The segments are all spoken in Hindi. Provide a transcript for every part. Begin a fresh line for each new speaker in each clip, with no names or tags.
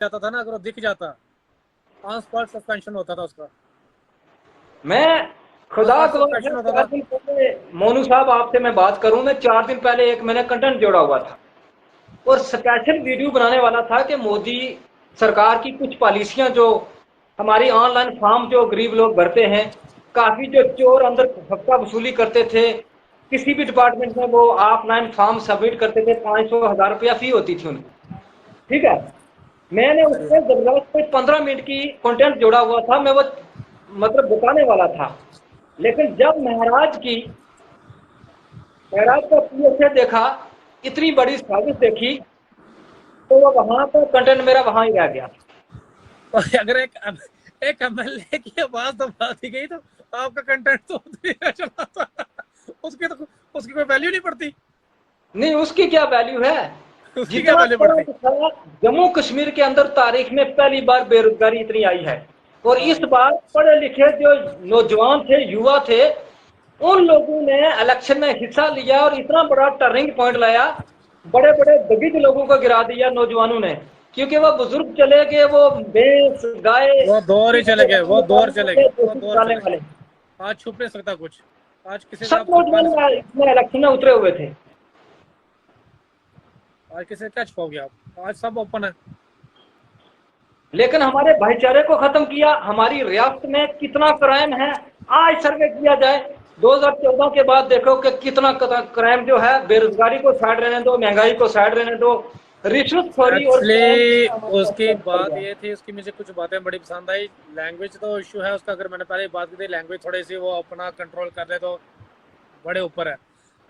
जाता था ना, अगर वो दिख जाता ऑन स्पॉट सस्पेंशन होता था उसका।
मैं खुदा को
सस्पेंशन होता
4
था।
दिन पहले मोनू साहब आपसे मैं बात करूं, मैं 4 दिन पहले एक मैंने कंटेंट जोड़ा हुआ था और स्पेशल वीडियो बनाने वाला था कि मोदी सरकार की कुछ पॉलिसियां जो हमारी ऑनलाइन फॉर्म जो गरीब लोग भरते हैं, काफी जो चोर अंदर हफ्ता वसूली करते थे, किसी भी डिपार्टमेंट में वो ऑफलाइन फॉर्म सबमिट करते थे, 500 1000 रुपया फी होती थी उनकी। ठीक है, मैंने उसमें जबरदस्त कोई 15 मिनट की कंटेंट जोड़ा हुआ था, मैं वो मतलब बताने वाला था। लेकिन जब महराज का पीएसए देखा, इतनी बड़ी साजिश देखी, तो वो वहां पर कंटेंट मेरा वहां ही रह गया।
और अगर एक एमएलए की आवाज दबा दी गई तो आपका कंटेंट तो चला था। उसकी कोई वैल्यू नहीं पड़ती।
नहीं, उसकी क्या वैल्यू है?
उसकी क्या
जितना
वैल्यू पड़ती।
जम्मू कश्मीर के अंदर तारीख में पहली बार बेरोजगारी इतनी आई है, और
हाँ।
इस बार पढ़े लिखे जो नौजवान थे, युवा थे, उन लोगों ने इलेक्शन में हिस्सा लिया और इतना बड़ा टर्निंग पॉइंट लाया, बड़े बड़े दिग्गज लोगों को गिरा दिया नौजवानों ने, क्योंकि वो बुजुर्ग चले गए, वो भैंस गाय
वो दौर ही चले गए, वो दौर चले गए, वो दौर
डालने
चले गए।
वाले
आज छुप नहीं सकता कुछ। आज किसी से
सब
आप छुपा नहीं
नौजवान
सकते।
इसमें इलेक्शन में उतरे हुए थे।
आज किसी से क्या छुपाओगे आप, आज सब ओपन है।
लेकिन हमारे भाईचारे को खत्म किया। हमारी रियासत में कितना क्राइम है, आज सर्वे किया जाए 2014 के बाद, देखो कि कितना क्राइम जो है, बेरोजगारी को साइड रहने दो, महंगाई को साइड रहने दो, रिश्वतखोरी और क्राइम
एक्चुअली
हमारे पास
उसकी
बढ़
बात
गया।
ये थी, उसकी मुझे कुछ बातें बड़ी पसंद आई। लैंग्वेज तो इशू है उसका, अगर मैंने पहले बात की थी, लैंग्वेज थोड़ी सी वो अपना कंट्रोल कर ले तो बड़े ऊपर है।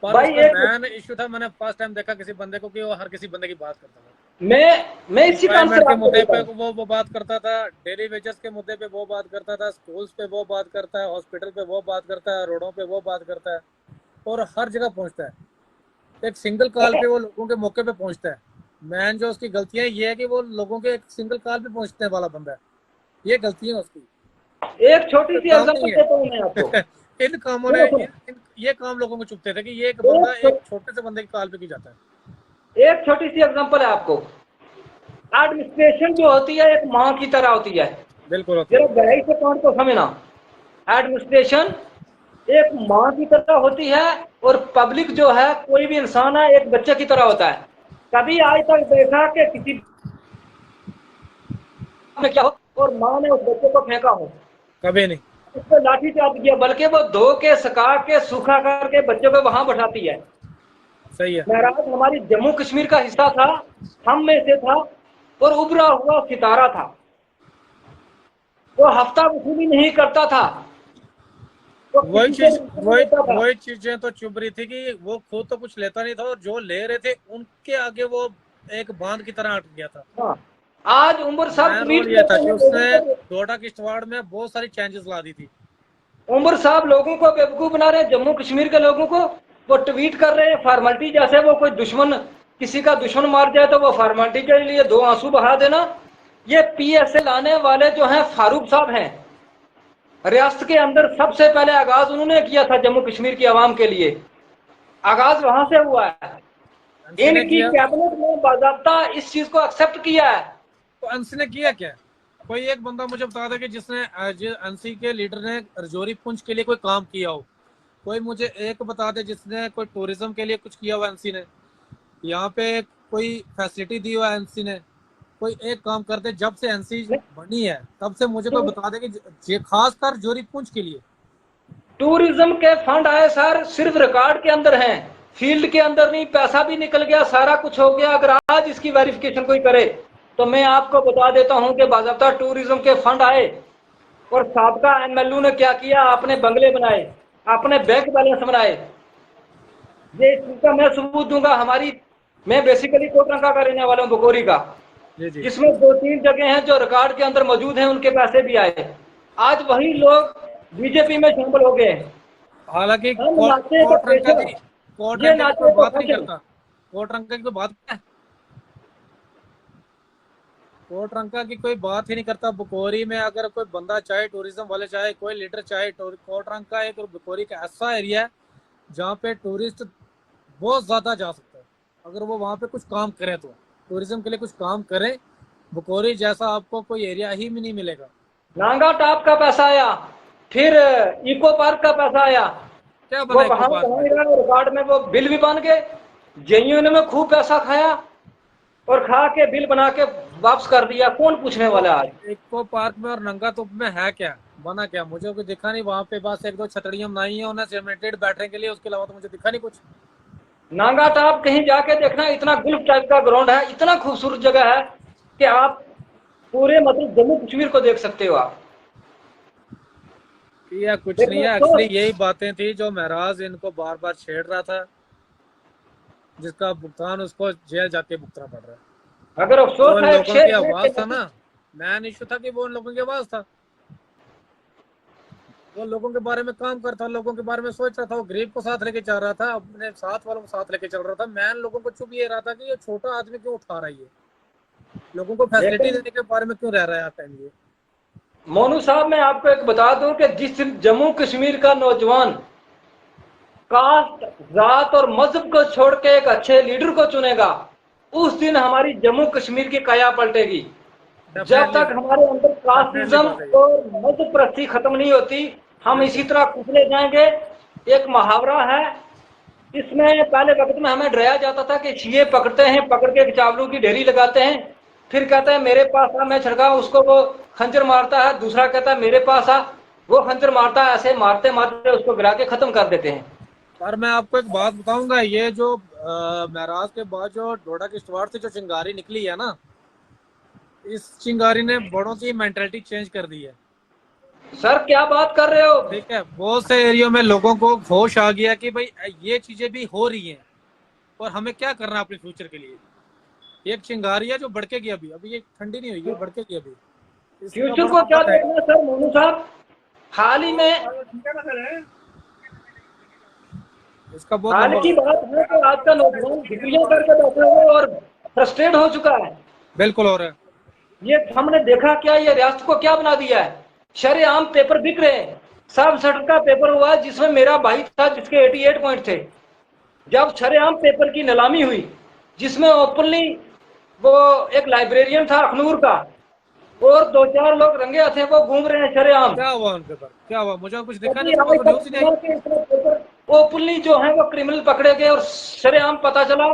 पर
भाई
उसका
एक
मेन इशू था, मैंने फर्स्ट टाइम देखा किसी बंदे को कि वो हर किसी बंदे की बात करता था।
मैं इसी का
एम्प्लॉयमेंट
आंसर
के
आपको
मुद्दे
देता
पे
हूँ।
वो बात करता था, डेली वेजेस के मुद्दे पे वो बात करता था, स्कूल्स पे वो बात करता है, हॉस्पिटल पे वो बात करता है, रोडों पे वो बात करता है, और हर जगह पहुंचता है। एक सिंगल कॉल पे वो लोगों के मौके पे पहुंचता है। मैन जो उसकी गलतियां ये है कि वो लोगों के एक सिंगल कॉल पे पहुंचने वाला बंदा है। ये गलती है उसकी।
एक छोटी सी
काम
एग्जांपल
नहीं
देता हूँ मैं आपको।
है। इन कामों ने
सुनो सुनो,
ये काम लोगों को चुभते थे कि ये एक बंदा
एक
एक छोटे से बंदे की कॉल पे क्यों जाता है।
एक छोटी सी एग्जांपल है आपको। एडमिनिस्ट्रेशन जो होती है एक माँ की तरह होती है।
बिल्कुल होती
जरा
है।
गहराई से पॉइंट को समझना। एडमिनिस्ट्रेशन एक माँ की तरह होती है, और पब्लिक जो है, कोई भी इंसान है, एक बच्चे की तरह होता है। कभी आज तक देखा कि किसी में क्या हो और माँ ने उस बच्चे को फेंका हो,
कभी नहीं।
उस पर लाठी चार्ज किया, बल्कि वो धो के सुखा के सूखा करके बच्चे को वहां बैठाती है।
सही है।
महराज हमारी जम्मू कश्मीर का हिस्सा था, हम में से था, और उभरा हुआ सितारा था। वो हफ्ता वसूली नहीं करता था, वो
वही
किसी से
चीज
रुपया नहीं
वही
लेता था।
वही चीजें तो चुभ रही थी कि वो खुद तो कुछ लेता नहीं था, और जो ले रहे थे उनके आगे वो एक बांध की तरह अटक गया था।
हाँ, आज उमर साहब
मेन
ट्वीट
रोल ये था
करते
कि
हैं लोगों
उसने
को।
डोडा किश्तवाड़ में बहुत सारी चेंजेस ला दी थी।
उमर साहब लोगों को बेवकूफ बना रहे हैं, जम्मू कश्मीर के लोगों को। वो ट्वीट कर रहे हैं फॉर्मेलिटी, जैसे वो कोई दुश्मन, किसी का दुश्मन मार जाए तो वो फॉर्मेलिटी के लिए 2 आंसू बहा देना। ये पीएसए लाने वाले जो हैं फारूक साहब हैं, रियासत के अंदर सबसे पहले आगाज उन्होंने किया था जम्मू कश्मीर की आवाम के लिए। आगाज वहां से हुआ है।
एनसी ने
इनकी
किया।
कैबिनेट ने बाकायदा इस चीज को एक्सेप्ट किया है।
तो एनसी ने किया क्या? कोई एक बंदा मुझे बता दे कि जिसने एनसी के लीडर ने रजौरी पुंछ के लिए कोई काम किया हो। कोई मुझे एक बता दे जिसने कोई टूरिज्म के लिए कुछ किया हो एनसी ने, यहाँ पे कोई फैसिलिटी दी हो एनसी ने। कोई एक काम कर दे, जब से एनसी बनी है तब से मुझे कोई बता दे कि खासकर जोरी पुंछ के लिए।
टूरिज्म के फंड आए सर, सिर्फ रिकॉर्ड के अंदर हैं, फील्ड के अंदर नहीं। पैसा भी निकल गया, सारा कुछ हो गया। अगर आज इसकी वेरिफिकेशन कोई करे तो मैं आपको बता देता हूं कि बाकायदा टूरिज्म के फंड आए। और साबका एमएलयू ने क्या किया, आपने बंगले बनाए, आपने बैंक बैलेंस बनाए। ये इस चीज का मैं सबूत दूंगा। मैं बेसिकली कोटरंका का रहने वाला हूँ, बकोरी का,
जी जी।
जिसमें 2 3 जगह हैं जो रिकॉर्ड के अंदर मौजूद हैं, उनके पैसे भी आए। आज वही लोग बीजेपी में शामिल हो गए।
हालांकि
हम नाचे तो
कोटरंका
पेशा,
की
ये
कोटरंका की कोई
नाचे तो
बात नहीं
फैशन।
करता। कोटरंका की कोई बात क्या है? कोटरंका की कोई बात ही नहीं करता। बकोरी में अगर कोई बंदा चाहे, टूरिज्म वाले चाहे, कोई लीडर चाहे, कोटरंका एक बकोरी का ऐसा एरिया है जहाँ पे टूरिस्ट बहुत ज्यादा जा सकता है, अगर वो वहाँ पे कुछ काम करे तो, टूरिज्म के लिए कुछ काम करें बुकोरी जैसा आपको कोई एरिया ही में नहीं मिलेगा।
नांगा टॉप का पैसा आया, फिर इको पार्क का पैसा आया,
क्या
वो
बना इको
वहां
पार्क में?
रिकॉर्ड में वो बिल भी बन गए। जेयून में खूब पैसा खाया और खा के बिल बना के वापस कर दिया, कौन पूछने
तो
वाला आज।
इको पार्क में और नंगा तुप में है क्या, बना क्या? मुझे कुछ दिखा नहीं वहां पे, बस एक दो छतड़ियां बनाई है उन्हें सीमेंटेड बैठने के लिए, उसके अलावा तो मुझे दिखा नहीं कुछ।
नांगा टॉप कहीं जाके देखना, इतना गुल्फ टाइप का ग्राउंड है, इतना खूबसूरत जगह है कि आप पूरे मतलब जम्मू कश्मीर को देख सकते हो आप।
या कुछ नहीं
देखो
है,
तो
एक्चुअली यही बातें थी जो महराज इनको बार बार छेड़ रहा था, जिसका भुगतान उसको जेल जाके भुगतना पड़ रहा है।
अगर
जो
अफसोस
इन
है एक
लोगों की
शेर है
आवाज था
कि
ना, मैन इशू था कि वो उन लोगों की आवाज था, वो लोगों के बारे में काम करता, लोगों के बारे में सोच रहा था, वो गरीब को साथ लेके चल रहा था, अपने साथ वालों को साथ लेके चल रहा था। मैन लोगों को चुप ये रहा था कि ये छोटा आदमी क्यों उठा रहा है, ये लोगों को फैसिलिटी
लेकिन
देने के बारे में क्यों रह रहा है आप ये।
मोनू साहब मैं आपको एक बता दूं कि जिस जम्मू कश्मीर का नौजवान कास्ट, जात और मजहब को छोड़ के एक अच्छे लीडर को चुनेगा, उस दिन हमारी जम्मू कश्मीर की काया पलटेगी। जब
डेफिनेटली,
तक हमारे अंदर
डेफिनेटली
कास्टिज्म
बात है ये।
और मजहब प्रस्ती खत्म नहीं होती, हम इसी
बिल्कुल।
तरह कुचले जाएंगे। एक मुहावरा है, इसमें पहले वक्त में हमें डराया जाता था कि ये पकड़ते हैं, पकड़ के चावलों की ढेरी लगाते हैं, फिर कहता है मेरे पास आ मैं छिड़काऊं, उसको वो खंजर मारता है, दूसरा कहता है मेरे पास आ, वो खंजर मारता है, ऐसे मारते मारते उसको गिरा के खत्म कर देते हैं।
पर मैं आपको एक बात बताऊंगा, ये जो महराज के बाद जो डोडा की स्टवार से जो चिंगारी निकली है ना, इस चिंगारी ने बड़ों की मेंटेलिटी चेंज कर दी है।
सर क्या बात कर रहे हो।
ठीक है, बहुत से एरियो में लोगों को होश आ गया कि भाई ये चीजें भी हो रही हैं और हमें क्या करना है अपने फ्यूचर के लिए। एक चिंगारी है जो भड़केगी, अभी अभी ये ठंडी नहीं हुई है, भड़केगी अभी, इसका
फ्यूचर
बड़ा
को क्या
हाथ है।
देखना सर मोनू साहब, हाल ही में
इसका बहुत
हाल
लंबा।
की बात है कि आज का नौजवान डिग्रियां करके बैठे हुए और फ्रस्ट्रेट हो चुका है।
बिल्कुल हो रहा है।
ये हमने देखा क्या, ये रियासत को क्या बना दिया है। शरेआम पेपर बिक रहे हैं। सब सेटर का पेपर हुआ जिसमें मेरा भाई था जिसके 88 पॉइंट थे। जब शरेआम पेपर की नीलामी हुई, जिसमें ओपनली वो एक लाइब्रेरियन था अखनूर का और दो चार लोग रंगे हाथे वो घूम रहे हैं शरेआम।
क्या हुआ उनके पर, क्या हुआ? मुझे कुछ दिखा नहीं,
कभी
उसके
आज
बाद तो
तक
न्यूज ही नहीं
सुना
आई।
कि इतना पेपर ओपनली जो है वो क्रिमिनल पकड़े गए और शरेआम पता चला।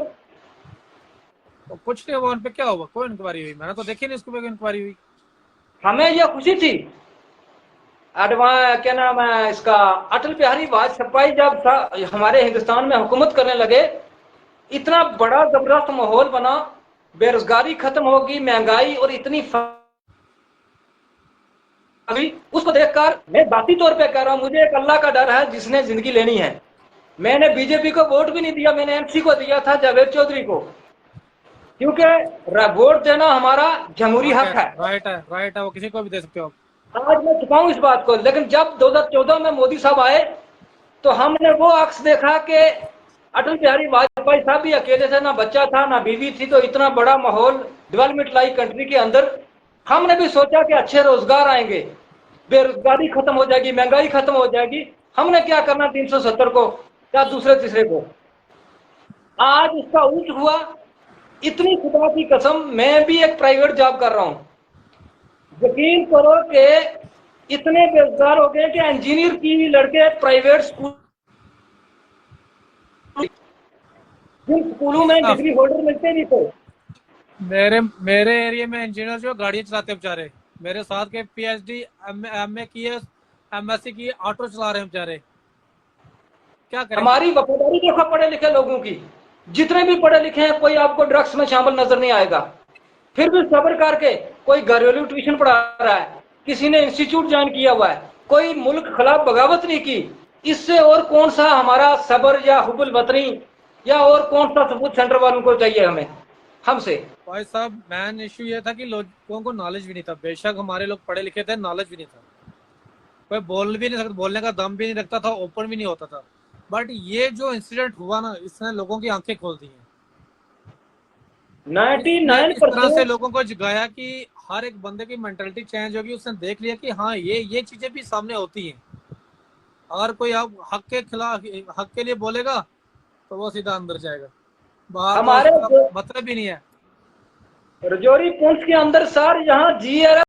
तो कुछ नहीं हुआ उन पे, क्या हुआ? कोई इंक्वायरी हुई? मैंने तो देखी नहीं इसके पे इंक्वायरी हुई।
हमें यह खुशी थी, एडवा क्या नाम है इसका, अटल बिहारी वाजपेयी जब हमारे हिंदुस्तान में हुकूमत करने लगे, इतना बड़ा जबरदस्त माहौल बना, बेरोजगारी खत्म होगी, महंगाई और इतनी उसको देखकर मैं जाती तौर पे कह रहा हूं, मुझे एक अल्लाह का डर है जिसने जिंदगी लेनी है। मैंने बीजेपी को वोट भी नहीं दिया, मैंने एमसी को दिया था, जावेद चौधरी को, क्योंकि वोट देना हमारा जमहूरी
हक है,
हक है।
राइट है, राइट है, वो किसी को भी दे सकते हो आप।
आज मैं छुपाऊं इस बात को, लेकिन जब 2014 में मोदी साहब आए तो हमने वो अक्स देखा कि अटल बिहारी वाजपेयी साहब भी अकेले थे, ना बच्चा था ना बीवी थी, तो इतना बड़ा माहौल डेवलपमेंट लाई कंट्री के अंदर। हमने भी सोचा कि अच्छे रोजगार आएंगे, बेरोजगारी खत्म हो जाएगी, महंगाई खत्म हो जाएगी। हमने क्या करना 370 को या दूसरे तीसरे को। आज उसका उल्ट हुआ। इतनी खुदा की कसम, मैं भी एक प्राइवेट जॉब कर रहा हूं, यकीन करो कि इतने बेरोजगार हो गए कि इंजीनियर की लड़के प्राइवेट स्कूल, जिन स्कूलों में
हाँ,
डिग्री होल्डर मिलते नहीं थे।
मेरे मेरे एरिया में इंजीनियर जो गाड़ियां चलाते हैं बेचारे, मेरे साथ के पीएचडी एमए की है, एमएससी की, ऑटो चला रहे हैं बेचारे, क्या करेंगे?
हमारी वफादारी देखो पढ़े लिखे लोगों की, जितने भी पढ़े लिखे हैं कोई आपको ड्रग्स में शामिल नजर नहीं आएगा, फिर भी सब्र करके कोई घरेलू ट्यूशन पढ़ा रहा है, किसी ने इंस्टीट्यूट ज्वाइन किया हुआ है, कोई मुल्क खिलाफ बगावत नहीं की। इससे और कौन सा हमारा सब्र या हुबुल वतनी या और कौन सा सबूत सेंटर वालों को चाहिए हमें हमसे।
भाई साहब, मैन इश्यू ये था कि लोगों को नॉलेज भी नहीं था, बेशक हमारे लोग पढ़े लिखे थे, नॉलेज भी नहीं था, कोई बोल भी नहीं सकता, बोलने का दम भी नहीं रखता था, ओपन भी नहीं होता था। बट ये जो इंसिडेंट हुआ ना, इसने लोगों की आंखें खोल दी हैं। इसने इस तरह से
99%
लोगों को जगाया कि हर एक बंदे की मेंटालिटी चेंज होगी, उसने देख लिया कि हाँ ये चीजें भी सामने होती हैं। अगर कोई आप हक के खिलाफ, हक के लिए बोलेगा तो वो सीधा अंदर जाएगा, बाहर तो
हमारे
उसका
जो
मतलब ही नहीं है।
रजौरी पुंछ के अंदर सर यहाँ GRF